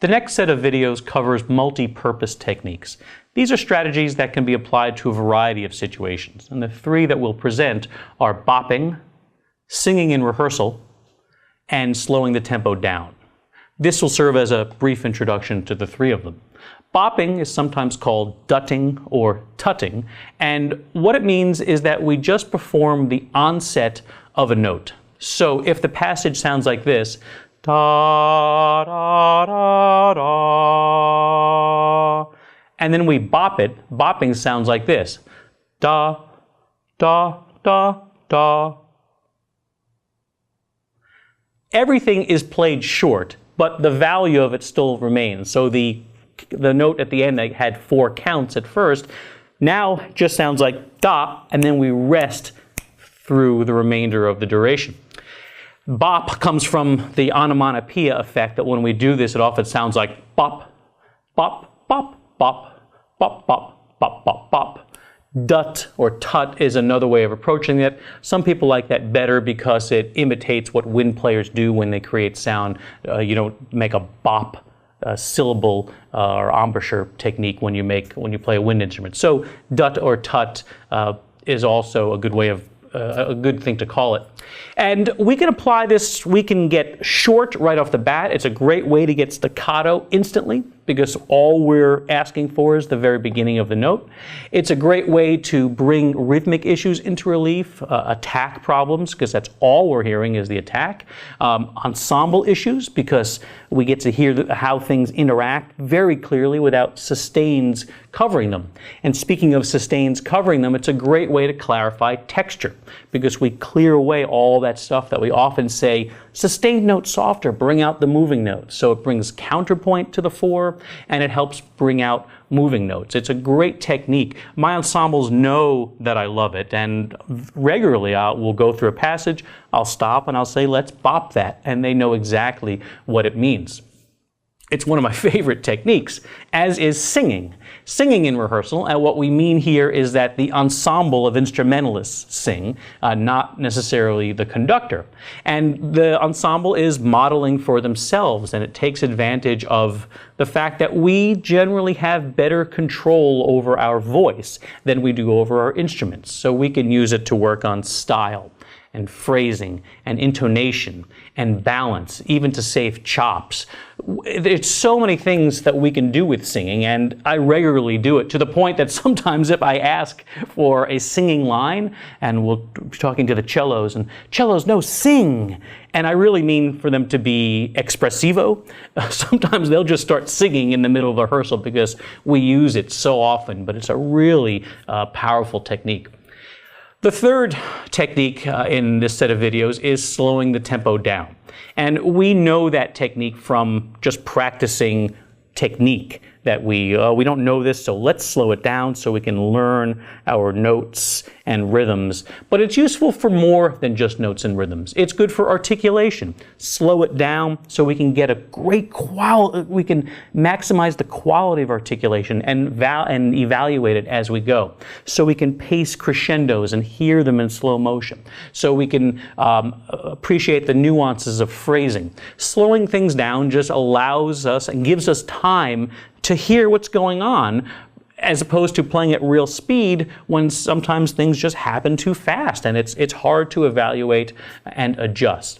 The next set of videos covers multi-purpose techniques. These are strategies that can be applied to a variety of situations, and the three that we'll present are bopping, singing in rehearsal, and slowing the tempo down. This will serve as a brief introduction to the three of them. Bopping is sometimes called ducting or tutting, and what it means is that we just perform the onset of a note. So if the passage sounds like this, da da da da, and then we bop it, bopping sounds like this, da da da da. Everything is played short, but the value of it still remains. So the note at the end that had 4 counts at first now just sounds like da, and then we rest through the remainder of the duration. Bop comes from the onomatopoeia effect that when we do this, it often sounds like bop, bop, bop, bop, bop, bop, bop, bop, bop. Dut or tut is another way of approaching it. Some people like that better because it imitates what wind players do when they create sound. You don't make a bop syllable or embouchure technique when you play a wind instrument. So dut or tut is also a good way of a good thing to call it. And we can apply this, we can get short right off the bat. It's a great way to get staccato instantly because all we're asking for is the very beginning of the note. It's a great way to bring rhythmic issues into relief, attack problems, because that's all we're hearing is the attack. Ensemble issues, because we get to hear how things interact very clearly without sustains covering them. And speaking of sustains covering them, it's a great way to clarify texture, because we clear away all that stuff that we often say, sustained note softer, bring out the moving notes. So it brings counterpoint to the fore, and it helps bring out moving notes. It's a great technique. My ensembles know that I love it, and regularly we'll go through a passage, I'll stop and I'll say, let's bop that, and they know exactly what it means. It's one of my favorite techniques, as is singing. Singing in rehearsal, and what we mean here is that the ensemble of instrumentalists sing, not necessarily the conductor. And the ensemble is modeling for themselves, and it takes advantage of the fact that we generally have better control over our voice than we do over our instruments. So we can use it to work on style and phrasing and intonation and balance, even to save chops. There's so many things that we can do with singing, and I regularly do it to the point that sometimes if I ask for a singing line, and we'll be talking to the cellos, and cellos, no, sing, and I really mean for them to be expressivo, sometimes they'll just start singing in the middle of the rehearsal because we use it so often, but it's a really powerful technique. The third technique in this set of videos is slowing the tempo down. And we know that technique from just practicing technique, that we don't know this, so let's slow it down so we can learn our notes and rhythms. But it's useful for more than just notes and rhythms. It's good for articulation. Slow it down so we can get a great quality, we can maximize the quality of articulation and evaluate it as we go. So we can pace crescendos and hear them in slow motion. So we can appreciate the nuances of phrasing. Slowing things down just allows us and gives us time to hear what's going on, as opposed to playing at real speed when sometimes things just happen too fast and it's hard to evaluate and adjust.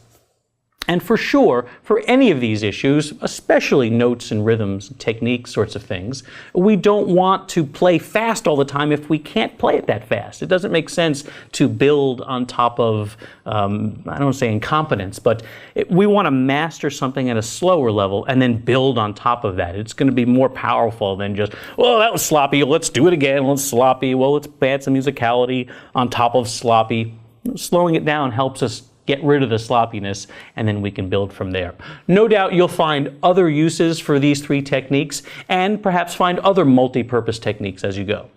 And for sure, for any of these issues, especially notes and rhythms, technique sorts of things, we don't want to play fast all the time if we can't play it that fast. It doesn't make sense to build on top of, I don't want to say incompetence, but we want to master something at a slower level and then build on top of that. It's going to be more powerful than just, well, that was sloppy, let's do it again, let's sloppy, well, let's add some musicality on top of sloppy. Slowing it down helps us get rid of the sloppiness, and then we can build from there. No doubt you'll find other uses for these three techniques, and perhaps find other multi-purpose techniques as you go.